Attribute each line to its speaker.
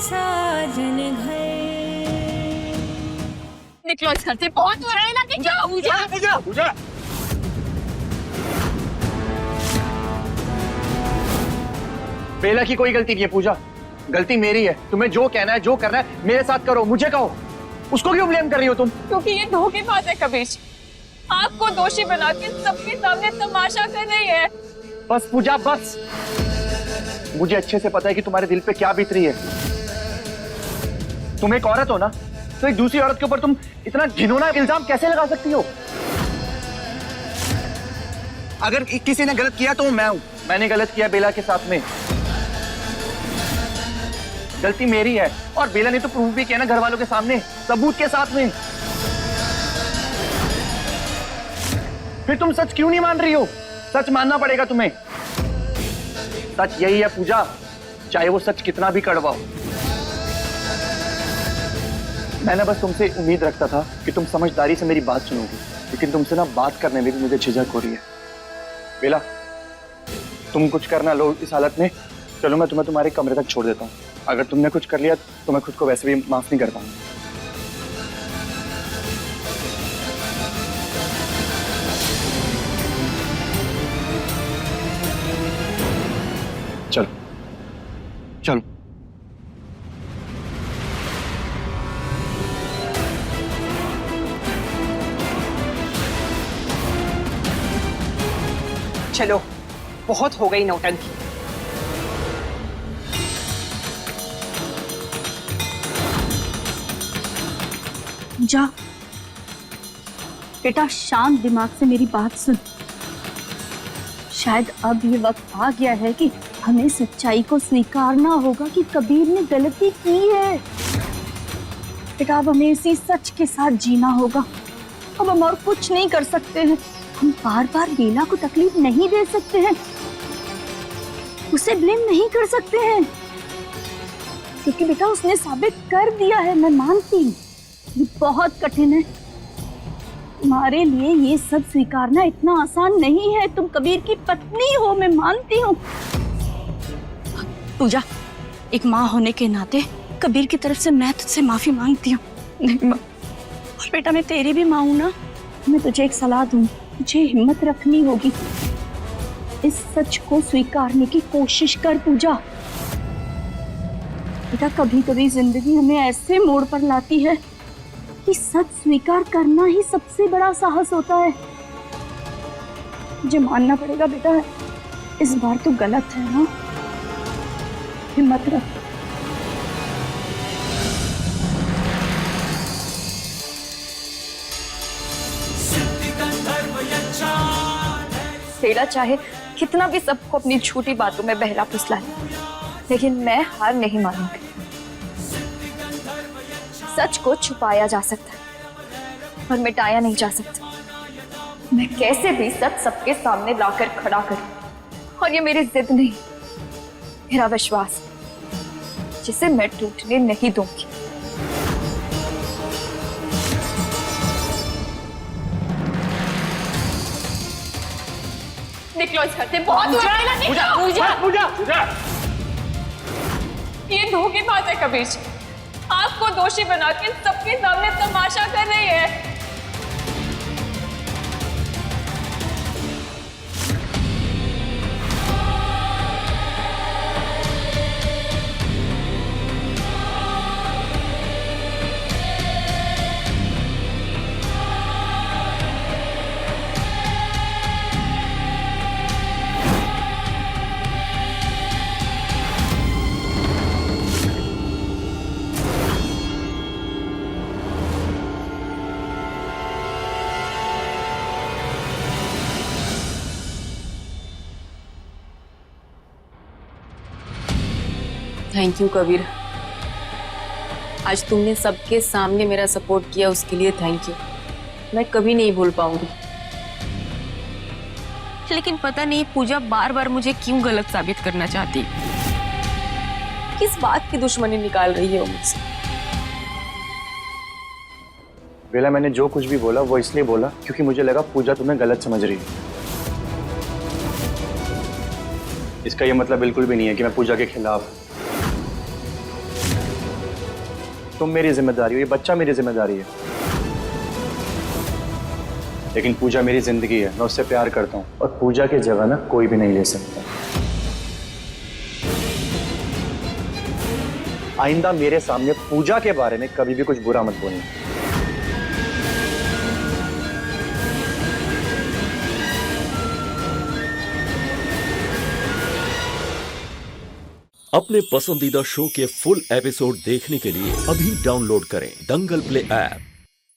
Speaker 1: साजन घर।
Speaker 2: निकलो इस घर से, बहुत हो रहा है ना। जाओ पूजा।
Speaker 3: पूजा बेला की कोई गलती नहीं है पूजा, गलती मेरी है। तुम्हें जो कहना है जो करना है मेरे साथ करो, मुझे कहो। उसको क्यों ब्लेम कर रही हो तुम?
Speaker 2: क्योंकि ये धोखेबाज है कबीर जी, आपको दोषी बना के सबके सामने तमाशा कर रही है।
Speaker 3: बस पूजा बस, मुझे अच्छे से पता है कि तुम्हारे दिल पे क्या बीत रही है। तुम एक औरत हो ना, तो एक दूसरी औरत के ऊपर तुम इतना घिनौना इल्जाम कैसे लगा सकती हो? अगर किसी ने गलत किया तो वो मैं हूं। मैंने गलत किया बेला के साथ में, गलती मेरी है। और बेला ने तो प्रूफ भी किया ना घर वालों के सामने, सबूत के साथ में। फिर तुम सच क्यों नहीं मान रही हो? सच मानना पड़ेगा तुम्हें। सच यही है पूजा, चाहे वो सच कितना भी कड़वा हो। मैंने बस तुमसे उम्मीद रखता था कि तुम समझदारी से मेरी बात सुनोगी, लेकिन तुमसे ना बात करने में भी मुझे झिझक हो रही है। बेला, तुम कुछ करना लो इस हालत में। चलो मैं तुम्हें तुम्हारे कमरे तक छोड़ देता हूँ। अगर तुमने कुछ कर लिया तो मैं खुद को वैसे भी माफ नहीं कर पाऊंगा। चलो चलो।
Speaker 4: चलो, बहुत हो गई नौटंकी।
Speaker 5: जा बेटा, शांत दिमाग से मेरी बात सुन। शायद अब ये वक्त आ गया है कि हमें सच्चाई को स्वीकारना होगा कि कबीर ने गलती की है। बेटा, अब हमें इसी सच के साथ जीना होगा। अब हम और कुछ नहीं कर सकते हैं। हम बार बार बेला को तकलीफ नहीं दे सकते हैं, उसे ब्लेम नहीं कर सकते हैं, क्योंकि बेटा उसने साबित कर दिया है। मैं मानती हूँ ये बहुत कठिन है, तुम्हारे लिए ये सब स्वीकारना इतना आसान नहीं है। तुम कबीर की पत्नी हो, मैं मानती हूँ। पूजा, एक माँ होने के नाते कबीर की तरफ से मैं तुझसे माफी मांगती हूँ। नहीं माँ, और बेटा मैं तेरी भी माँ हूँ ना। मैं तुझे एक सलाह दूँ, तुझे हिम्मत रखनी होगी। इस सच को स्वीकारने की कोशिश कर पूजा। बेटा, कभी कभी जिंदगी हमें ऐसे मोड़ पर लाती है कि सच स्वीकार करना ही सबसे बड़ा साहस होता है। मुझे मानना पड़ेगा बेटा, इस बार तो गलत है ना। हिम्मत रख।
Speaker 2: बेला चाहे कितना भी सबको अपनी झूठी बातों में बहला फुसला है, लेकिन मैं हार नहीं मानूंगी। सच को छुपाया जा सकता है और मिटाया नहीं जा सकता। मैं कैसे भी सच सबके सामने लाकर खड़ा करूं, और ये मेरी जिद नहीं, मेरा विश्वास जिसे मैं टूटने नहीं दूंगी। निकलो इस घर से, बहुत हो रहा है ना।
Speaker 3: पूजा पूजा पूजा।
Speaker 2: ये धोखेबाज है कबीर जी, आपको दोषी बना के सबके सामने तमाशा कर रही है।
Speaker 6: थैंक यू कबीर, आज तुमने सबके सामने मेरा सपोर्ट किया, उसके लिए थैंक यू। मैं कभी नहीं भूल पाऊंगी। लेकिन पता नहीं पूजा बार बार मुझे क्यों गलत साबित करना चाहती, किस बात की दुश्मनी निकाल रही है वो मुझसे।
Speaker 3: बेला, मैंने जो कुछ भी बोला वो इसलिए बोला क्योंकि मुझे लगा पूजा तुम्हें गलत समझ रही है। इसका ये मतलब बिल्कुल भी नहीं है कि मैं पूजा के खिलाफ। तुम मेरी जिम्मेदारी हो, ये बच्चा मेरी जिम्मेदारी है। लेकिन पूजा मेरी जिंदगी है, मैं उससे प्यार करता हूँ और पूजा की जगह ना कोई भी नहीं ले सकता। आइंदा मेरे सामने पूजा के बारे में कभी भी कुछ बुरा मत बोलना।
Speaker 7: अपने पसंदीदा शो के फुल एपिसोड देखने के लिए अभी डाउनलोड करें दंगल प्ले ऐप।